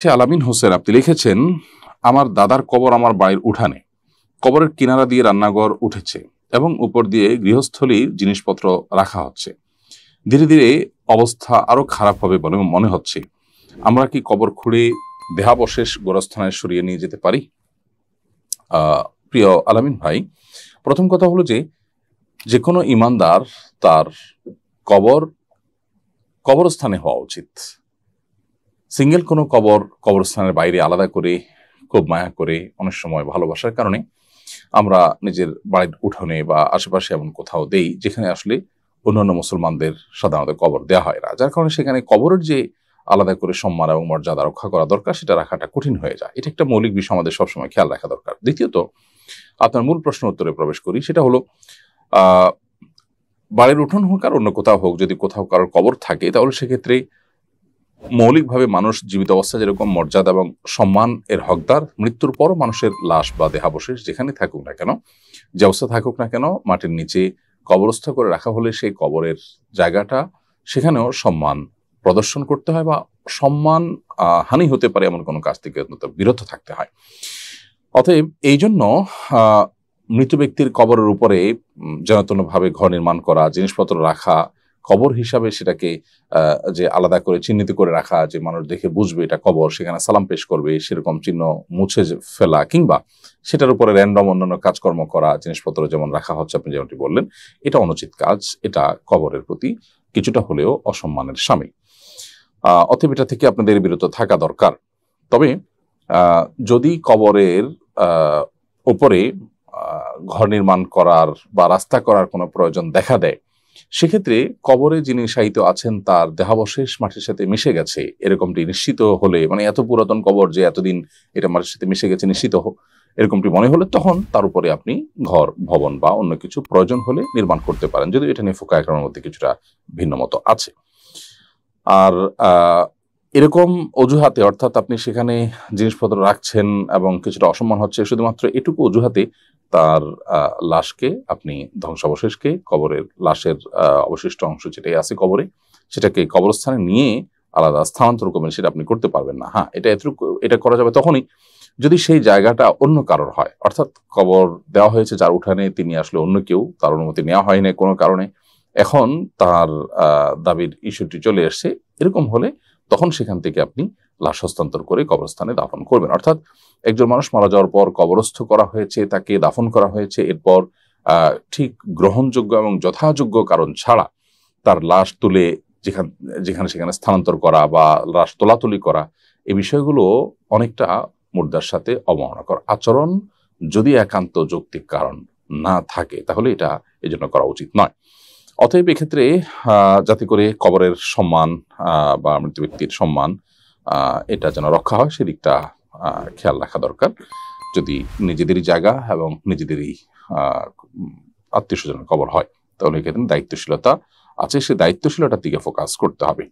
আলামিন হোসেন আপনি লিখেছেন, আমার দাদার কবর আমার বাড়ির উঠানে, কবরের কিনারা দিয়ে রান্নাঘর উঠেছে এবং উপর দিয়ে গৃহস্থলীর জিনিসপত্র রাখা হচ্ছে। ধীরে ধীরে অবস্থা আরো খারাপ হবে বলে মনে হচ্ছে। আমরা কি কবর খুঁড়ে দেহাবশেষ গোরস্থানে সরিয়ে নিয়ে যেতে পারি? প্রিয় আলামিন ভাই, প্রথম কথা হলো যে কোনো ইমানদার তার কবরস্থানে হওয়া উচিত। সিঙ্গেল কোনো কবরস্থানের বাইরে আলাদা করে খুব মায়া করে, অনেক সময় ভালোবাসার কারণে আমরা নিজের বাড়ির উঠোনে বা আশেপাশে এমন কোথাও দেই যেখানে আসলে অন্যান্য মুসলমানদের সাধারণত কবর দেওয়া হয় না, যার কারণে সেখানে কবরের যে আলাদা করে সম্মান এবং মর্যাদা রক্ষা করা দরকার সেটা রাখাটা কঠিন হয়ে যায়। এটা একটা মৌলিক বিষয়, আমাদের সবসময় খেয়াল রাখা দরকার। দ্বিতীয়ত, আপনার মূল প্রশ্ন উত্তরে প্রবেশ করি, সেটা হলো বাড়ির উঠোন হোক আর অন্য কোথাও হোক, যদি কোথাও কারোর কবর থাকে তাহলে সেক্ষেত্রে মৌলিকভাবে মানুষ জীবিত অবস্থায় যেরকম মর্যাদা এবং সম্মান এর হকদার, মৃত্যুর পরও মানুষের লাশ বা দেহাবশেষ যেখানে থাকুক না কেন, যে অবস্থা থাকুক না কেন, মাটির নিচে কবরস্থ করে রাখা হলে সেই কবরের জায়গাটা, সেখানেও সম্মান প্রদর্শন করতে হয় বা সম্মান হানি হতে পারে এমন কোনো কাজ থেকে বিরত থাকতে হয়। অতএব এই জন্য মৃত ব্যক্তির কবরের উপরে ভাবে ঘর নির্মাণ করা, জিনিসপত্র রাখা, কবর হিসাবে সেটাকে যে আলাদা করে চিহ্নিত করে রাখা, যে মানুষ দেখে বুঝবে এটা কবর, সেখানে সালাম পেশ করবে, সেরকম চিহ্ন মুছে ফেলা, কিংবা সেটার উপরে র্যান্ডম অন্যান্য কাজকর্ম করা, জিনিসপত্র যেমন রাখা হচ্ছে আপনি যেমনটি বললেন, এটা অনুচিত কাজ। এটা কবরের প্রতি কিছুটা হলেও অসম্মানের শামিল। অতএব এটা থেকে আপনাদের বিরত থাকা দরকার। তবে যদি কবরের উপরে ঘর নির্মাণ করার বা রাস্তা করার কোনো প্রয়োজন দেখা দেয়, সেক্ষেত্রে কবরে যিনি শায়িত আছেন তার দেহাবশেষ মাটির সাথে মিশে গেছে এরকমটি নিশ্চিত হলে, মানে এত পুরাতন কবর যে এতদিন এটা মাটির সাথে মিশে গেছে নিশ্চিত এরকমটি মনে হলে, তখন তার উপরে আপনি ঘর, ভবন বা অন্য কিছু প্রয়োজন হলে নির্মাণ করতে পারেন, যদিও এটা নিয়ে ফুকায়ে কেরামের মধ্যে কিছুটা ভিন্ন মত আছে। আর এরকম অজুহাতে, অর্থাৎ আপনি সেখানে জিনিসপত্র রাখছেন এবং কিছুটা অসম্মান হচ্ছে, শুধুমাত্র এটুকু অজুহাতে তার লাশকে, আপনি ধ্বংসাবশেষকে, কবরের লাশের অবশিষ্ট অংশ যেটাই আছে কবরে, সেটাকে কবরস্থানে নিয়ে আলাদা স্থানান্তর করবেন, সেটা আপনি করতে পারবেন না। হ্যাঁ, এটা করা যাবে তখনই যদি সেই জায়গাটা অন্য কারোর হয়, অর্থাৎ কবর দেওয়া হয়েছে যার উঠানে, তিনি আসলে অন্য কেউ, তার অনুমতি নেওয়া হয়নি কোনো কারণে, এখন তার দাবির ইস্যুটি চলে এসছে, এরকম হলে তখন সেখান থেকে আপনি লাশ হস্তান্তর করে কবরস্থানে দাফন করবেন। অর্থাৎ একজন মানুষ মারা যাওয়ার পর কবরস্থ করা হয়েছে, তাকে দাফন করা হয়েছে, এরপর ঠিক গ্রহণযোগ্য এবং যথাযোগ্য কারণ ছাড়া তার লাশ তুলে যেখানে সেখানে স্থানান্তর করা বা লাশ তোলাতুলি করা, এই বিষয়গুলো অনেকটা মুর্দার সাথে অবমাননাকর আচরণ। যদি একান্ত যৌক্তিক কারণ না থাকে তাহলে এটা এজন্য করা উচিত নয়। অতএব এক্ষেত্রে যাতে করে কবরের সম্মান বা মৃত ব্যক্তির সম্মান এটা যেন রক্ষা হয়, সেদিকটা খেয়াল রাখা দরকার। যদি নিজেদেরই জায়গা এবং নিজেদেরই আত্মীয় স্বজনের কবর হয়, তাহলে এক্ষেত্রে দায়িত্বশীলতা আছে, সে দায়িত্বশীলতার দিকে ফোকাস করতে হবে।